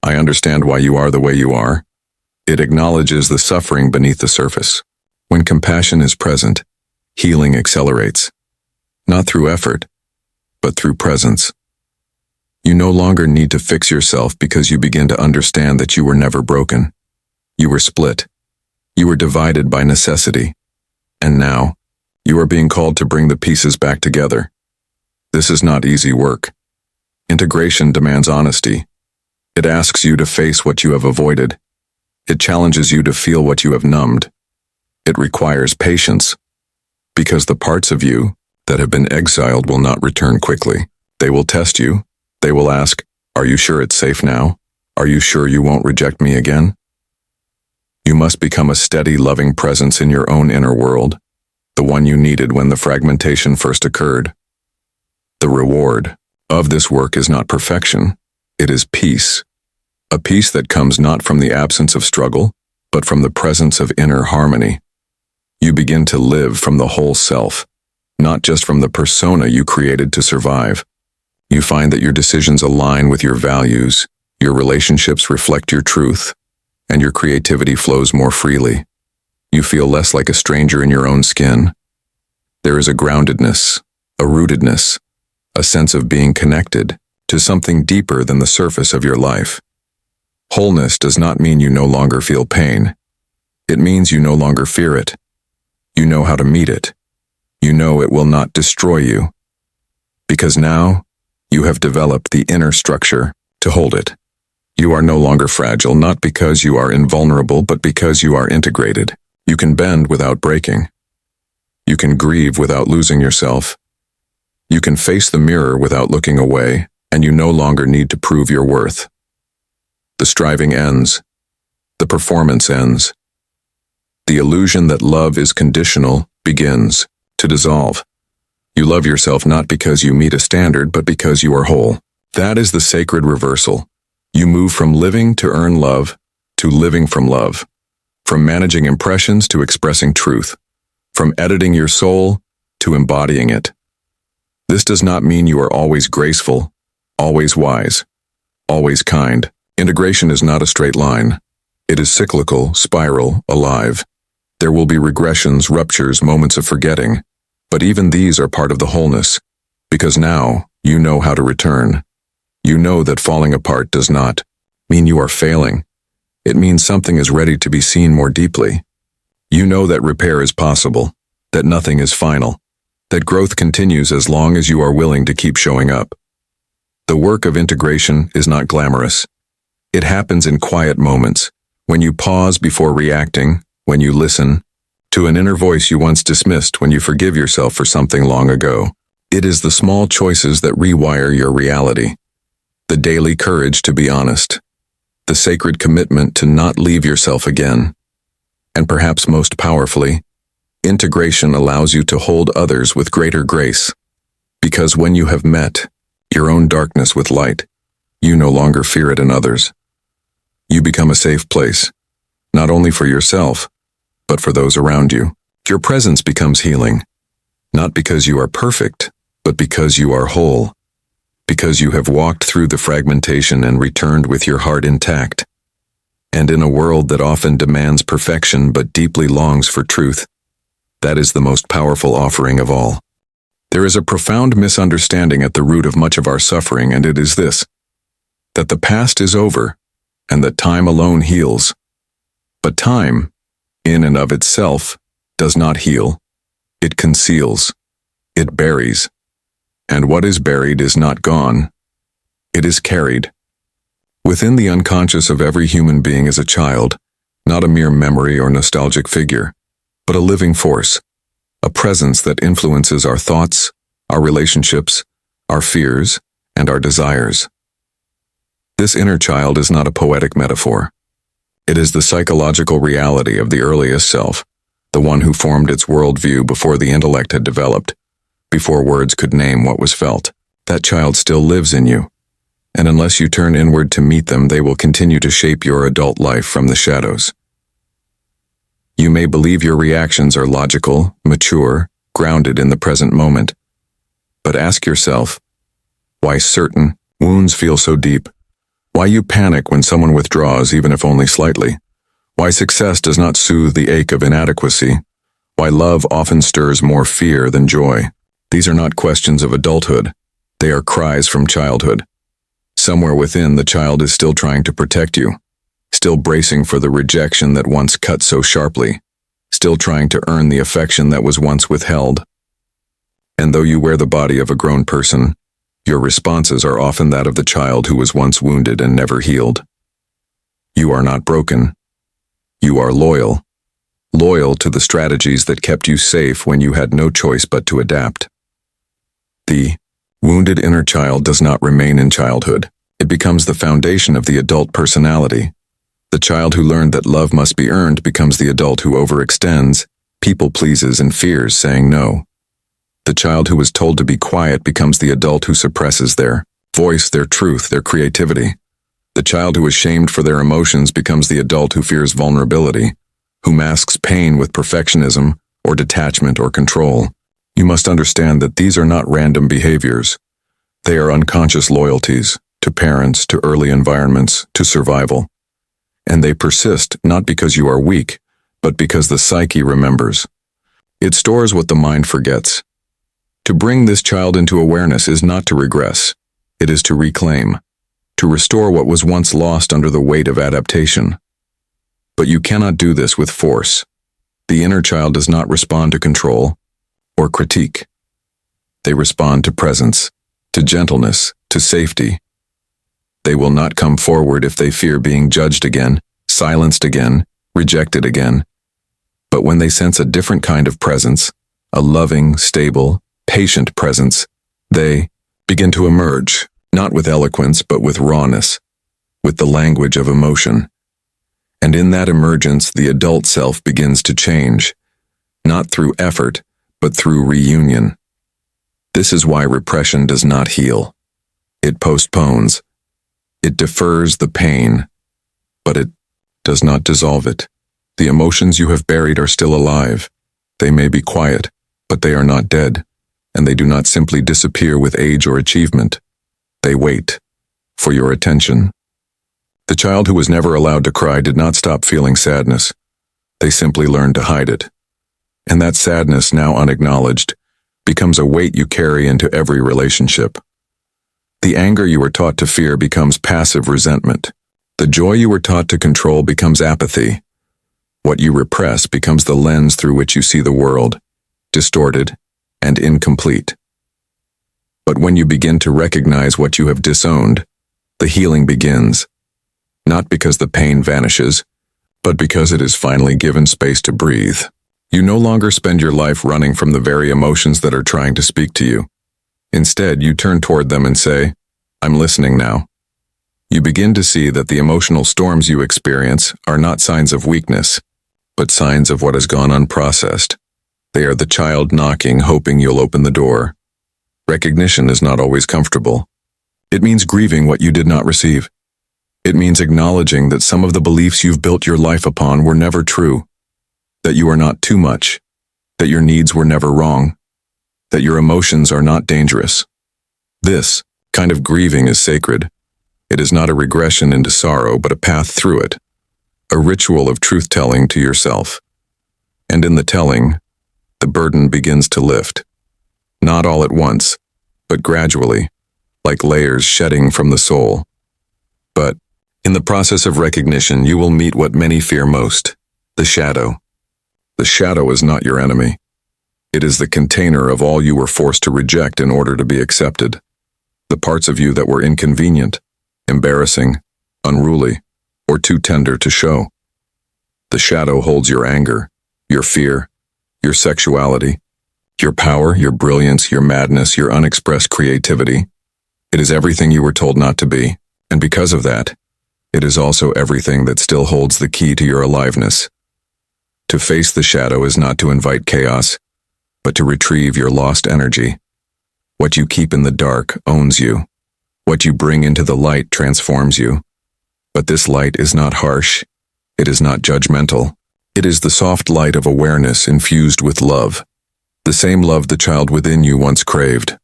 I understand why you are the way you are. It acknowledges the suffering beneath the surface. When compassion is present, healing accelerates, not through effort, but through presence. You no longer need to fix yourself because you begin to understand that you were never broken. You were split. You were divided by necessity. And now, you are being called to bring the pieces back together. This is not easy work. Integration demands honesty. It asks you to face what you have avoided. It challenges you to feel what you have numbed. It requires patience, because the parts of you that have been exiled will not return quickly. They will test you. They will ask, "Are you sure it's safe now? Are you sure you won't reject me again?" You must become a steady, loving presence in your own inner world, the one you needed when the fragmentation first occurred. The reward of this work is not perfection, it is peace. A peace that comes not from the absence of struggle, but from the presence of inner harmony. You begin to live from the whole self, not just from the persona you created to survive. You find that your decisions align with your values, your relationships reflect your truth, and your creativity flows more freely. You feel less like a stranger in your own skin. There is a groundedness, a rootedness, a sense of being connected to something deeper than the surface of your life. Wholeness does not mean you no longer feel pain. It means you no longer fear it. You know how to meet it. You know it will not destroy you. Because now, you have developed the inner structure to hold it. You are no longer fragile, not because you are invulnerable, but because you are integrated. You can bend without breaking. You can grieve without losing yourself. You can face the mirror without looking away, and you no longer need to prove your worth. The striving ends. The performance ends. The illusion that love is conditional begins to dissolve. You love yourself not because you meet a standard, but because you are whole. That is the sacred reversal. You move from living to earn love to living from love, from managing impressions to expressing truth, from editing your soul to embodying it. This does not mean you are always graceful, always wise, always kind. Integration is not a straight line. It is cyclical, spiral, alive. There will be regressions, ruptures, moments of forgetting. But even these are part of the wholeness, because now you know how to return. You know that falling apart does not mean you are failing. It means something is ready to be seen more deeply. You know that repair is possible, that nothing is final, that growth continues as long as you are willing to keep showing up. The work of integration is not glamorous. It happens in quiet moments, when you pause before reacting, when you listen to an inner voice you once dismissed, when you forgive yourself for something long ago. It is the small choices that rewire your reality. The daily courage to be honest. The sacred commitment to not leave yourself again. And perhaps most powerfully, integration allows you to hold others with greater grace. Because when you have met your own darkness with light, you no longer fear it in others. You become a safe place, not only for yourself, but for those around you. Your presence becomes healing, not because you are perfect, but because you are whole, because you have walked through the fragmentation and returned with your heart intact. And in a world that often demands perfection but deeply longs for truth, that is the most powerful offering of all. There is a profound misunderstanding at the root of much of our suffering, and it is this: that the past is over, and that time alone heals. But time, in and of itself, does not heal. It conceals. It buries. And what is buried is not gone. It is carried. Within the unconscious of every human being is a child, not a mere memory or nostalgic figure, but a living force, a presence that influences our thoughts, our relationships, our fears, and our desires. This inner child is not a poetic metaphor. It is the psychological reality of the earliest self, the one who formed its worldview before the intellect had developed, before words could name what was felt. That child still lives in you, and unless you turn inward to meet them, they will continue to shape your adult life from the shadows. You may believe your reactions are logical, mature, grounded in the present moment, but ask yourself, why certain wounds feel so deep? Why you panic when someone withdraws, even if only slightly? Why success does not soothe the ache of inadequacy? Why love often stirs more fear than joy? These are not questions of adulthood. They are cries from childhood. Somewhere within, the child is still trying to protect you, still bracing for the rejection that once cut so sharply, still trying to earn the affection that was once withheld. And though you wear the body of a grown person, Your responses are often that of the child who was once wounded and never healed. You are not broken. You are loyal. Loyal to the strategies that kept you safe when you had no choice but to adapt. The wounded inner child does not remain in childhood. It becomes the foundation of the adult personality. The child who learned that love must be earned becomes the adult who overextends, people pleases, and fears saying no. The child who was told to be quiet becomes the adult who suppresses their voice, their truth, their creativity. The child who is shamed for their emotions becomes the adult who fears vulnerability, who masks pain with perfectionism or detachment or control. You must understand that these are not random behaviors. They are unconscious loyalties to parents, to early environments, to survival. And they persist not because you are weak, but because the psyche remembers. It stores what the mind forgets. To bring this child into awareness is not to regress. It is to reclaim, to restore what was once lost under the weight of adaptation. But you cannot do this with force. The inner child does not respond to control or critique. They respond to presence, to gentleness, to safety. They will not come forward if they fear being judged again, silenced again, rejected again. But when they sense a different kind of presence, a loving, stable, patient presence, they begin to emerge, not with eloquence but with rawness, with the language of emotion. And in that emergence, the adult self begins to change, not through effort, but through reunion. This is why repression does not heal. It postpones. It defers the pain, but it does not dissolve it. The emotions you have buried are still alive. They may be quiet, but they are not dead, and they do not simply disappear with age or achievement. They wait for your attention. The child who was never allowed to cry did not stop feeling sadness. They simply learned to hide it. And that sadness, now unacknowledged, becomes a weight you carry into every relationship. The anger you were taught to fear becomes passive resentment. The joy you were taught to control becomes apathy. What you repress becomes the lens through which you see the world, distorted and incomplete. But when you begin to recognize what you have disowned, the healing begins, not because the pain vanishes, but because it is finally given space to breathe. You no longer spend your life running from the very emotions that are trying to speak to you. Instead, you turn toward them and say, "I'm listening now." You begin to see that the emotional storms you experience are not signs of weakness, but signs of what has gone unprocessed. They are the child knocking, hoping you'll open the door. Recognition is not always comfortable. It means grieving what you did not receive. It means acknowledging that some of the beliefs you've built your life upon were never true, that you are not too much, that your needs were never wrong, that your emotions are not dangerous. This kind of grieving is sacred. It is not a regression into sorrow, but a path through it, a ritual of truth-telling to yourself. And in the telling, the burden begins to lift. Not all at once, but gradually, like layers shedding from the soul. But in the process of recognition, you will meet what many fear most, the shadow. The shadow is not your enemy. It is the container of all you were forced to reject in order to be accepted. The parts of you that were inconvenient, embarrassing, unruly, or too tender to show. The shadow holds your anger, your fear, your sexuality, your power, your brilliance, your madness, your unexpressed creativity. It is everything you were told not to be, and because of that, it is also everything that still holds the key to your aliveness. To face the shadow is not to invite chaos, but to retrieve your lost energy. What you keep in the dark owns you. What you bring into the light transforms you. But this light is not harsh. It is not judgmental. It is the soft light of awareness infused with love. The same love the child within you once craved.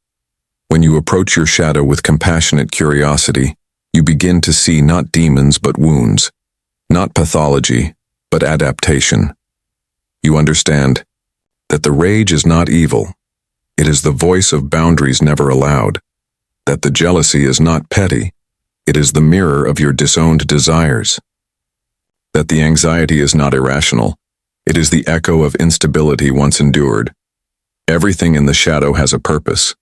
When you approach your shadow with compassionate curiosity, you begin to see not demons but wounds, not pathology, but adaptation. You understand that the rage is not evil. It is the voice of boundaries never allowed. That the jealousy is not petty. It is the mirror of your disowned desires. That the anxiety is not irrational. It is the echo of instability once endured. Everything in the shadow has a purpose.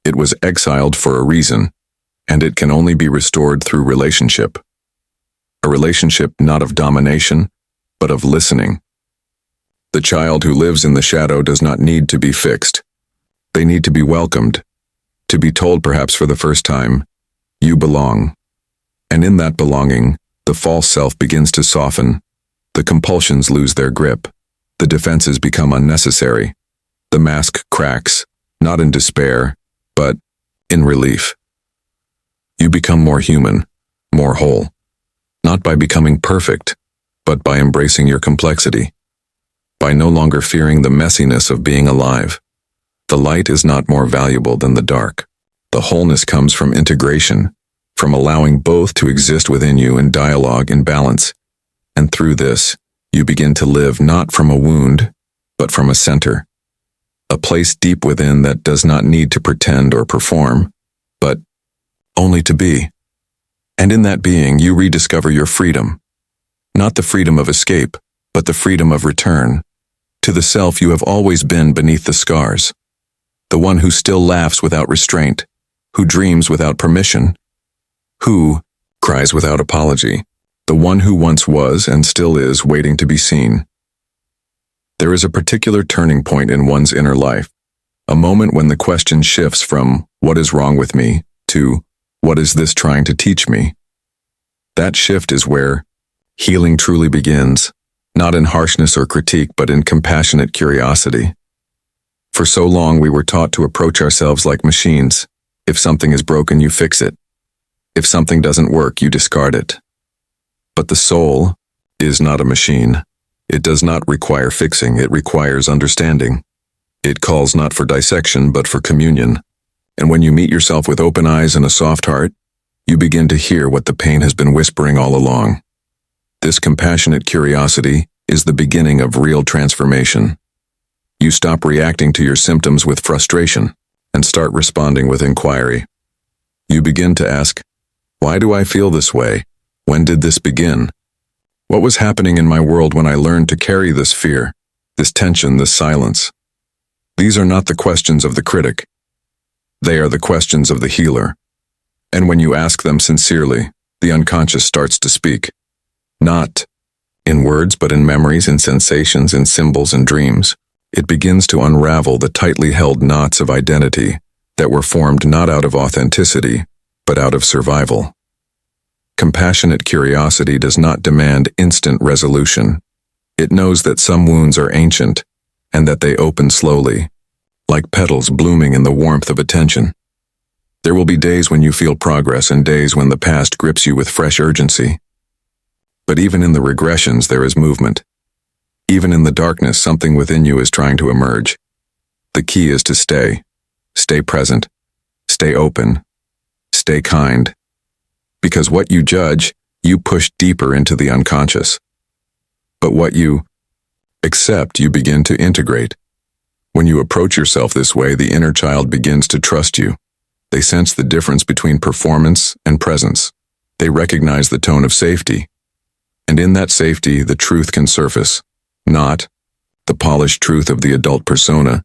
It was exiled for a reason, and it can only be restored through relationship. A relationship not of domination, but of listening. The child who lives in the shadow does not need to be fixed. They need to be welcomed, to be told perhaps for the first time, you belong. And in that belonging, the false self begins to soften, the compulsions lose their grip, the defenses become unnecessary, the mask cracks, not in despair, but in relief. You become more human, more whole, not by becoming perfect, but by embracing your complexity, by no longer fearing the messiness of being alive. The light is not more valuable than the dark. The wholeness comes from integration, from allowing both to exist within you in dialogue and balance. And through this, you begin to live not from a wound, but from a center. A place deep within that does not need to pretend or perform, but only to be. And in that being, you rediscover your freedom. Not the freedom of escape, but the freedom of return, to the self you have always been beneath the scars. The one who still laughs without restraint, who dreams without permission, who cries without apology, the one who once was and still is waiting to be seen. There is a particular turning point in one's inner life, a moment when the question shifts from, what is wrong with me, to, what is this trying to teach me? That shift is where healing truly begins, not in harshness or critique, but in compassionate curiosity. For so long we were taught to approach ourselves like machines. If something is broken, you fix it. If something doesn't work, you discard it. But the soul is not a machine. It does not require fixing, it requires understanding. It calls not for dissection, but for communion. And when you meet yourself with open eyes and a soft heart, you begin to hear what the pain has been whispering all along. This compassionate curiosity is the beginning of real transformation. You stop reacting to your symptoms with frustration and start responding with inquiry. You begin to ask, why do I feel this way? When did this begin? What was happening in my world when I learned to carry this fear, this tension, this silence? These are not the questions of the critic. They are the questions of the healer. And when you ask them sincerely, the unconscious starts to speak. Not in words, but in memories, in sensations, in symbols and dreams. It begins to unravel the tightly held knots of identity that were formed not out of authenticity, but out of survival. Compassionate curiosity does not demand instant resolution. It knows that some wounds are ancient and that they open slowly, like petals blooming in the warmth of attention. There will be days when you feel progress and days when the past grips you with fresh urgency. But even in the regressions, there is movement. Even in the darkness, something within you is trying to emerge. The key is to stay present, stay open, stay kind. Because what you judge, you push deeper into the unconscious. But what you accept, you begin to integrate. When you approach yourself this way, the inner child begins to trust you. They sense the difference between performance and presence. They recognize the tone of safety. And in that safety, the truth can surface. Not the polished truth of the adult persona,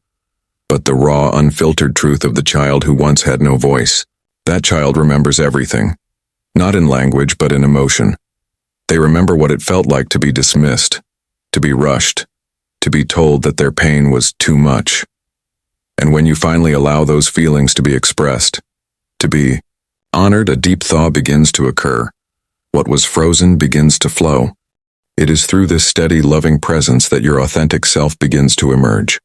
but the raw, unfiltered truth of the child who once had no voice. That child remembers everything, not in language, but in emotion. They remember what it felt like to be dismissed, to be rushed, to be told that their pain was too much. And when you finally allow those feelings to be expressed, to be honored, a deep thaw begins to occur. What was frozen begins to flow. It is through this steady, loving presence that your authentic self begins to emerge.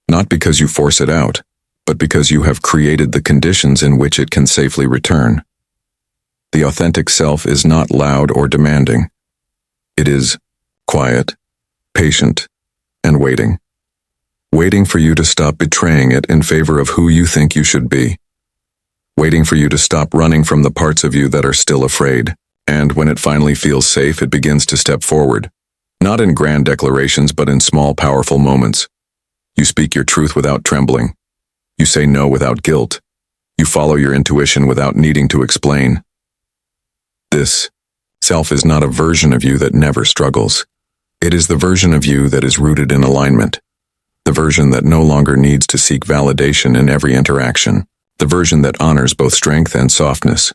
Not because you force it out, but because you have created the conditions in which it can safely return. The authentic self is not loud or demanding. It is quiet, patient, and waiting. Waiting for you to stop betraying it in favor of who you think you should be. Waiting for you to stop running from the parts of you that are still afraid. And when it finally feels safe, it begins to step forward. Not in grand declarations, but in small, powerful moments. You speak your truth without trembling. You say no without guilt. You follow your intuition without needing to explain. This self is not a version of you that never struggles. It is the version of you that is rooted in alignment. The version that no longer needs to seek validation in every interaction. the version that honors both strength and softness.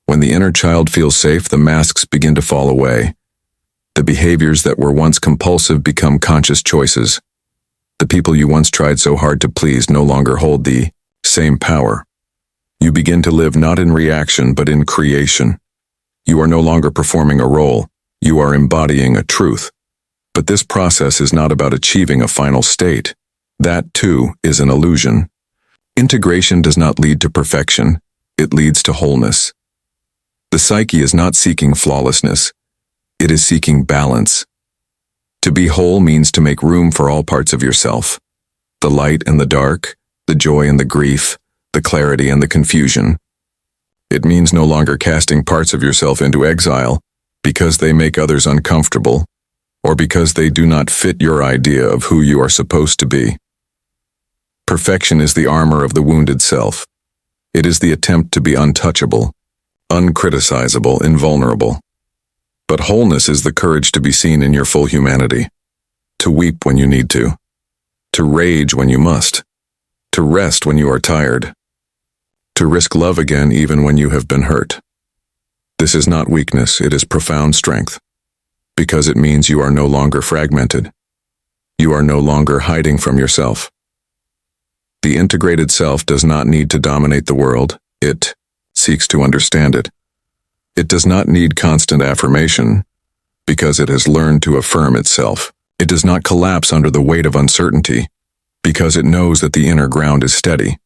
When the inner child feels safe, the masks begin to fall away. The behaviors that were once compulsive become conscious choices. The people you once tried so hard to please no longer hold the same power. You begin to live not in reaction but in creation. You are no longer performing a role, you are embodying a truth. But this process is not about achieving a final state. That, too, is an illusion. Integration does not lead to perfection, it leads to wholeness. The psyche is not seeking flawlessness, it is seeking balance. To be whole means to make room for all parts of yourself. The light and the dark, the joy and the grief, the clarity and the confusion. It means no longer casting parts of yourself into exile because they make others uncomfortable, or because they do not fit your idea of who you are supposed to be. Perfection is the armor of the wounded self. It is the attempt to be untouchable, uncriticizable, invulnerable. But wholeness is the courage to be seen in your full humanity, to weep when you need to rage when you must, to rest when you are tired, to risk love again even when you have been hurt. This is not weakness, it is profound strength, because it means you are no longer fragmented. You are no longer hiding from yourself. The integrated self does not need to dominate the world, it seeks to understand it. It does not need constant affirmation, because it has learned to affirm itself. It does not collapse under the weight of uncertainty, because it knows that the inner ground is steady,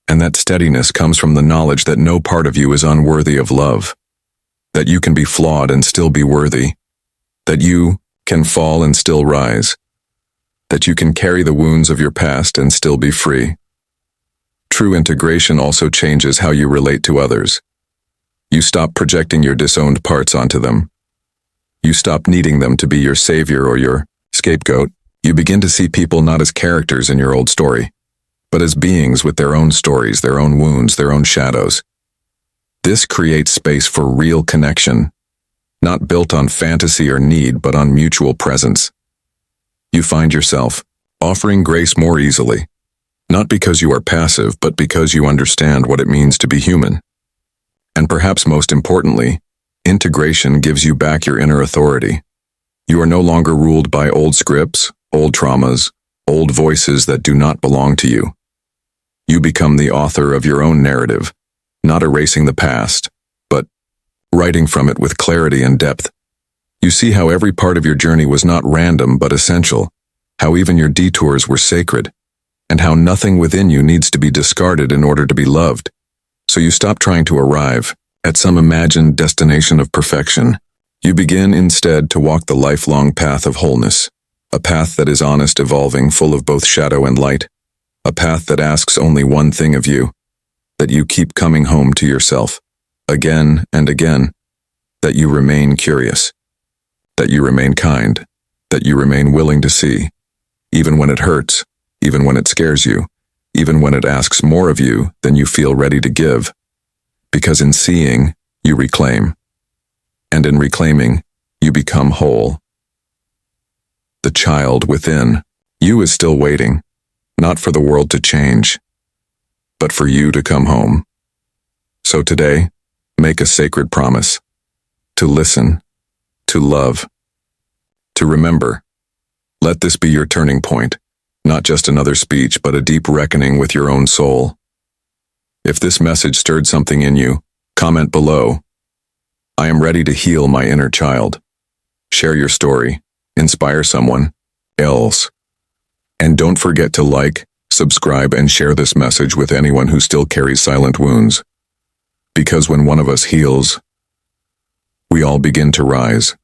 and that steadiness comes from the knowledge that no part of you is unworthy of love, that you can be flawed and still be worthy, that you can fall and still rise, that you can carry the wounds of your past and still be free. True integration also changes how you relate to others. You stop projecting your disowned parts onto them. You stop needing them to be your savior or your scapegoat. You begin to see people not as characters in your old story, but as beings with their own stories, their own wounds, their own shadows. This creates space for real connection, not built on fantasy or need, but on mutual presence. You find yourself offering grace more easily, not because you are passive, but because you understand what it means to be human. And perhaps most importantly, integration gives you back your inner authority. You are no longer ruled by old scripts, old traumas, old voices that do not belong to you. You become the author of your own narrative, not erasing the past, but writing from it with clarity and depth. You see how every part of your journey was not random but essential, how even your detours were sacred, and how nothing within you needs to be discarded in order to be loved. So you stop trying to arrive at some imagined destination of perfection. You begin instead to walk the lifelong path of wholeness, a path that is honest, evolving, full of both shadow and light, a path that asks only one thing of you, that you keep coming home to yourself, again and again, that you remain curious, that you remain kind, that you remain willing to see, even when it hurts, even when it scares you, even when it asks more of you than you feel ready to give. Because in seeing, you reclaim, and in reclaiming, you become whole. The child within you is still waiting, not for the world to change, but for you to come home. So today, make a sacred promise, to listen, to love, to remember. Let this be your turning point, not just another speech, but a deep reckoning with your own soul. If this message stirred something in you, comment below. I am ready to heal my inner child. Share your story, inspire someone else. And don't forget to like, subscribe, and share this message with anyone who still carries silent wounds. Because when one of us heals, we all begin to rise.